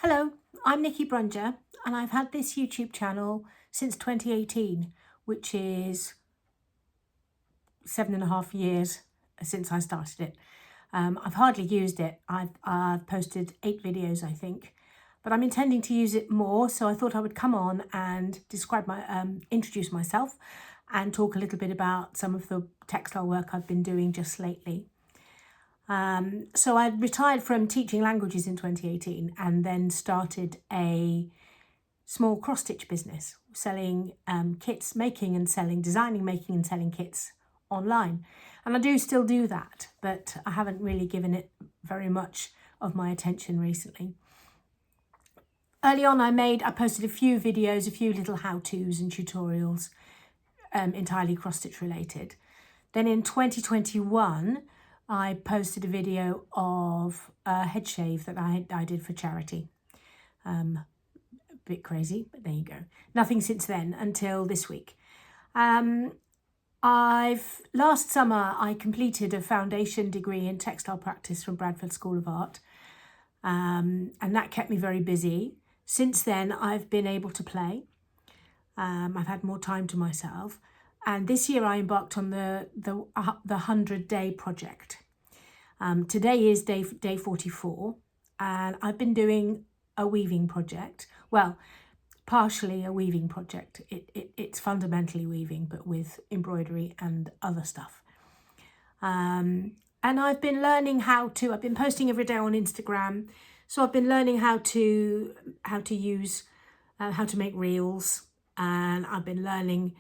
Hello, I'm Nikki Brunger and I've had this YouTube channel since 2018, which is 7.5 years since I started it. I've hardly used it. I've posted 8 videos, I think, but I'm intending to use it more, so I thought I would come on and introduce myself and talk a little bit about some of the textile work I've been doing just lately. So I retired from teaching languages in 2018 and then started a small cross-stitch business, selling kits, designing, making and selling kits online. And I do still do that, but I haven't really given it very much of my attention recently. Early on I posted a few videos, a few little how-tos and tutorials, entirely cross-stitch related. Then in 2021, I posted a video of a head shave that I did for charity. A bit crazy, but there you go. Nothing since then until this week. Last summer I completed a foundation degree in textile practice from Bradford School of Art, and that kept me very busy. Since then I've been able to play. I've had more time to myself. And this year I embarked on the 100-day project. Today is day 44, and I've been doing a weaving project. Well, partially a weaving project. It's fundamentally weaving, but with embroidery and other stuff. And I've been learning I've been posting every day on Instagram. So I've been learning how to make reels, and I've been learning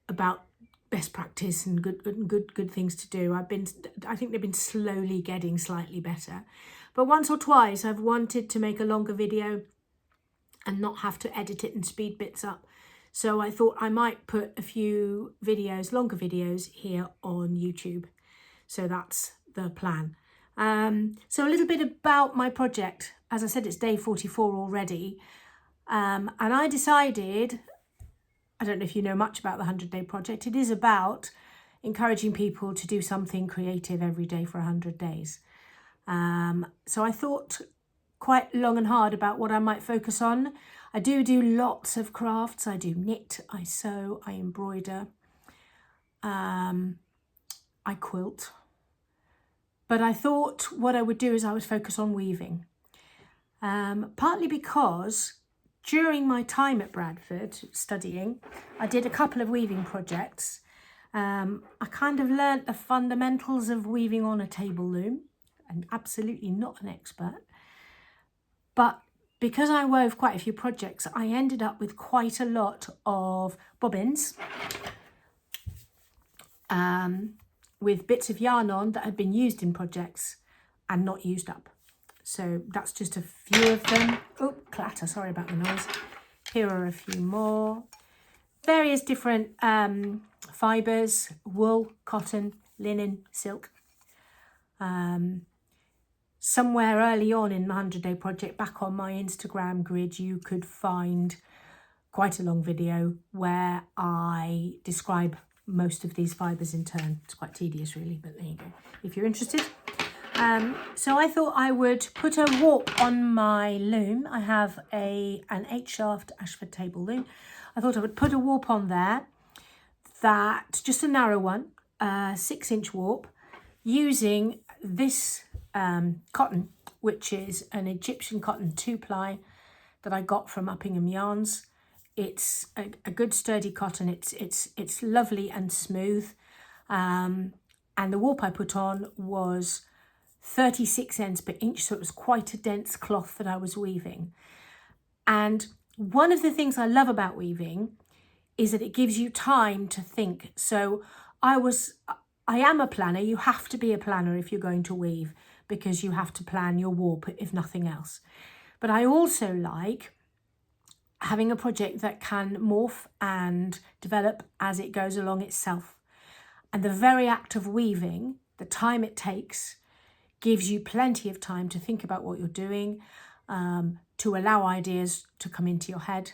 about best practice and good things to do. I think they've been slowly getting slightly better, but once or twice I've wanted to make a longer video and not have to edit it and speed bits up. So I thought I might put a few longer videos here on YouTube. So that's the plan. So a little bit about my project. As I said, it's day 44 already. And I decided, I don't know if you know much about the 100-day project. It is about encouraging people to do something creative every day for 100 days. So I thought quite long and hard about what I might focus on. I do lots of crafts. I do knit, I sew, I embroider, I quilt. But I thought what I would do is I would focus on weaving. Partly because during my time at Bradford studying, I did a couple of weaving projects. I kind of learnt the fundamentals of weaving on a table loom. I'm absolutely not an expert. But because I wove quite a few projects, I ended up with quite a lot of bobbins with bits of yarn on that had been used in projects and not used up. So that's just a few of them. Oh, clatter, sorry about the noise. Here are a few more. Various different fibres: wool, cotton, linen, silk. Somewhere early on in the 100-day project, back on my Instagram grid, you could find quite a long video where I describe most of these fibres in turn. It's quite tedious really, but there you go, if you're interested. So I thought I would put a warp on my loom. I have an 8-shaft Ashford table loom. I thought I would put a warp on there, just a narrow one, 6-inch warp, using this cotton, which is an Egyptian cotton 2-ply that I got from Uppingham Yarns. It's a good sturdy cotton. It's lovely and smooth, and the warp I put on was 36 ends per inch, so it was quite a dense cloth that I was weaving. And one of the things I love about weaving is that it gives you time to think. So I am a planner. You have to be a planner if you're going to weave, because you have to plan your warp if nothing else. But I also like having a project that can morph and develop as it goes along itself. And the very act of weaving, the time it takes, gives you plenty of time to think about what you're doing, to allow ideas to come into your head,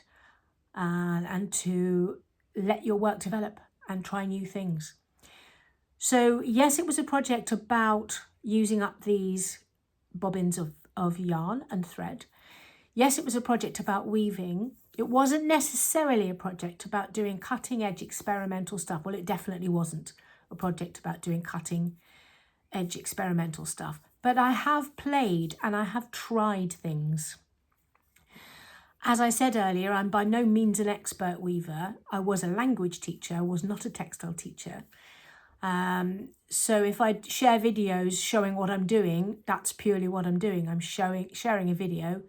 and to let your work develop and try new things. So yes, it was a project about using up these bobbins of yarn and thread. Yes, it was a project about weaving. It wasn't necessarily a project about doing cutting edge experimental stuff. Well, it definitely wasn't a project about doing cutting edge experimental stuff. But I have played and I have tried things. As I said earlier, I'm by no means an expert weaver. I was a language teacher, I was not a textile teacher. So if I share videos showing what I'm doing, that's purely what I'm doing. I'm sharing a video,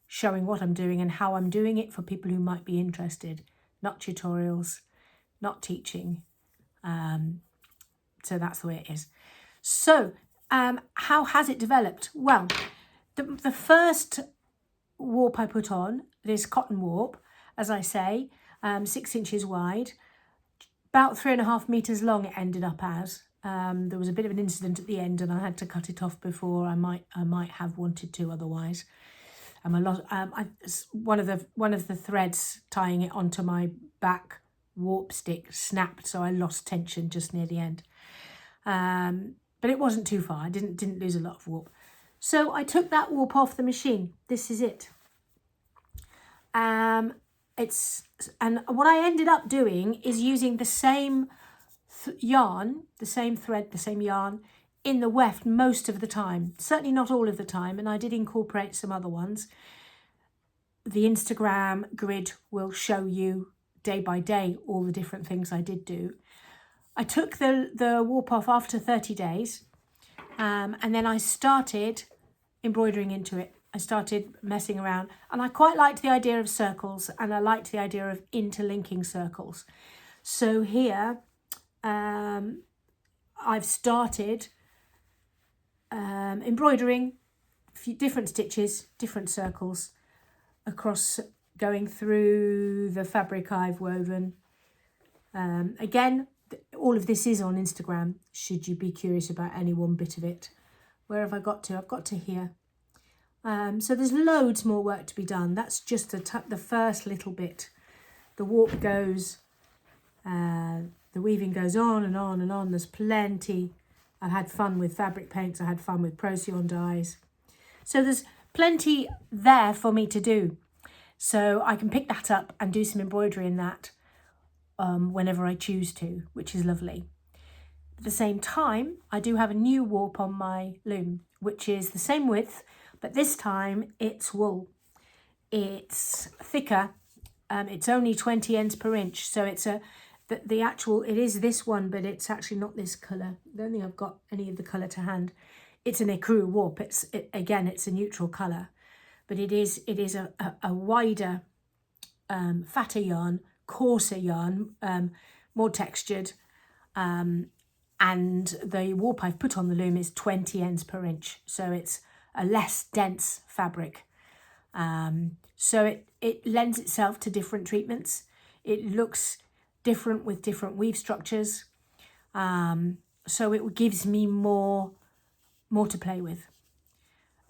showing what I'm doing and how I'm doing it for people who might be interested. Not tutorials, not teaching. So that's the way it is. So how has it developed? Well, the first warp I put on, this cotton warp, as I say, 6 inches wide, about 3.5 meters long it ended up as. There was a bit of an incident at the end and I had to cut it off before I might have wanted to otherwise. One of the threads tying it onto my back warp stick snapped, so I lost tension just near the end. But it wasn't too far. I didn't lose a lot of warp. So I took that warp off the machine. This is it. And what I ended up doing is using the same yarn, the same thread, the same yarn in the weft most of the time. Certainly not all of the time, and I did incorporate some other ones. The Instagram grid will show you day by day all the different things I did do. I took the warp off after 30 days, and then I started embroidering into it. I started messing around, and I quite liked the idea of circles, and I liked the idea of interlinking circles. So here I've started embroidering a few different stitches, different circles across, going through the fabric I've woven. Again, all of this is on Instagram, should you be curious about any one bit of it. Where have I got to? I've got to here. So there's loads more work to be done. That's just the first little bit. The warp goes, the weaving goes on and on and on. There's plenty. I've had fun with fabric paints. I had fun with Procyon dyes. So there's plenty there for me to do. So I can pick that up and do some embroidery in that whenever I choose to, which is lovely. At the same time, I do have a new warp on my loom, which is the same width, but this time it's wool. It's thicker. It's only 20 ends per inch, so it's the actual, it is this one, but it's actually not this colour. I don't think I've got any of the colour to hand. It's an ecru warp. Again, it's a neutral colour, but it is a wider, fatter yarn, coarser yarn, more textured, and the warp I've put on the loom is 20 ends per inch, so it's a less dense fabric. So it lends itself to different treatments. It looks different with different weave structures. So it gives me more to play with.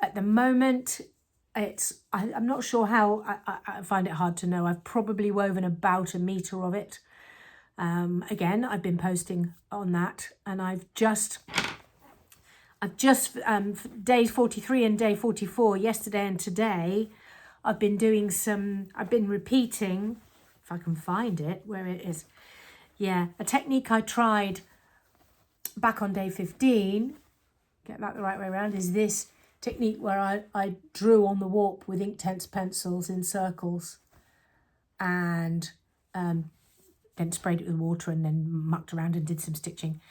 At the moment, I'm not sure how, I find it hard to know. I've probably woven about 1 meter of it. Again, I've been posting on that, and I've just day 43 and day 44, yesterday and today, I've been repeating, if I can find it, where it is. Yeah, a technique I tried back on day 15, get that the right way around, is this technique where I drew on the warp with Inktense pencils in circles and then sprayed it with water and then mucked around and did some stitching.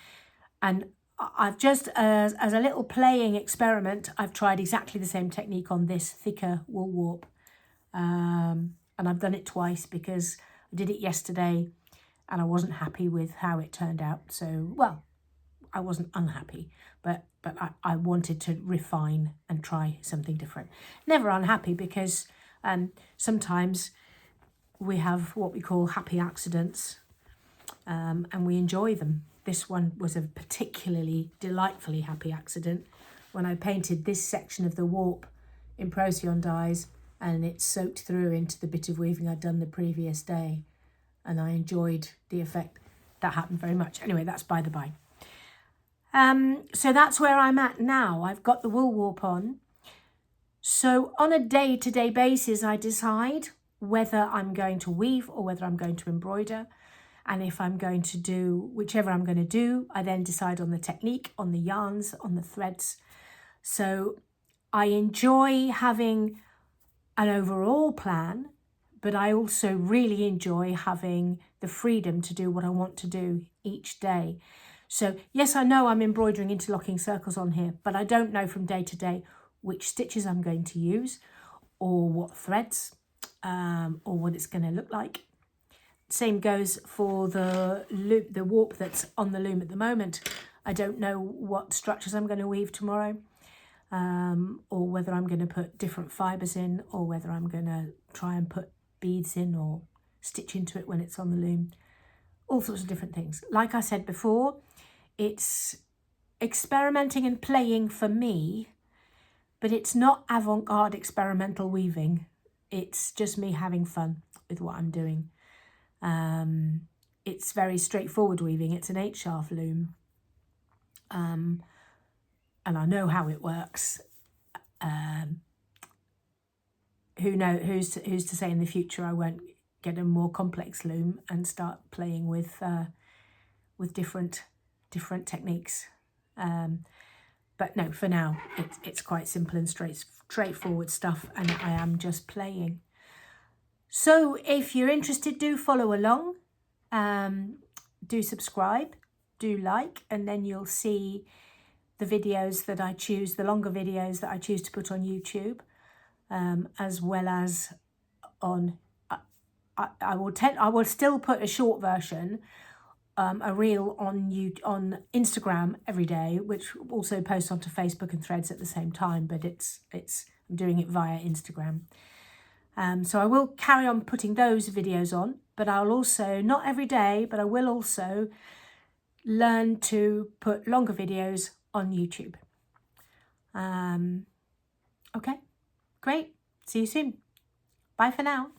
And I've just, as a little playing experiment, I've tried exactly the same technique on this thicker wool warp. And I've done it twice because I did it yesterday and I wasn't happy with how it turned out. So, well, I wasn't unhappy, but I wanted to refine and try something different. Never unhappy, because sometimes we have what we call happy accidents, and we enjoy them. This one was a particularly delightfully happy accident when I painted this section of the warp in Procyon dyes, and it soaked through into the bit of weaving I'd done the previous day, and I enjoyed the effect. That happened very much. Anyway, that's by the by. So that's where I'm at now. I've got the wool warp on. So on a day-to-day basis, I decide whether I'm going to weave or whether I'm going to embroider. And if I'm going to do whichever I'm going to do, I then decide on the technique, on the yarns, on the threads. So I enjoy having an overall plan, but I also really enjoy having the freedom to do what I want to do each day. So yes, I know I'm embroidering interlocking circles on here, but I don't know from day to day which stitches I'm going to use or what threads or what it's going to look like. Same goes for the loop, the warp that's on the loom at the moment. I don't know what structures I'm going to weave tomorrow, or whether I'm going to put different fibres in, or whether I'm going to try and put beads in or stitch into it when it's on the loom. All sorts of different things. Like I said before, it's experimenting and playing for me, but it's not avant-garde experimental weaving. It's just me having fun with what I'm doing. It's very straightforward weaving. It's an 8-shaft loom, and I know how it works. Who's to say in the future I won't get a more complex loom and start playing with different techniques. But no, for now it's quite simple and straightforward stuff, and I am just playing. So if you're interested, do follow along, do subscribe, do like, and then you'll see the videos that I choose, the longer videos that I choose to put on YouTube, as well as on, I will still put a short version, a reel on Instagram every day, which also posts onto Facebook and Threads at the same time, but I'm doing it via Instagram. So I will carry on putting those videos on, but I'll also, not every day, but I will also learn to put longer videos on YouTube. Okay, great. See you soon. Bye for now.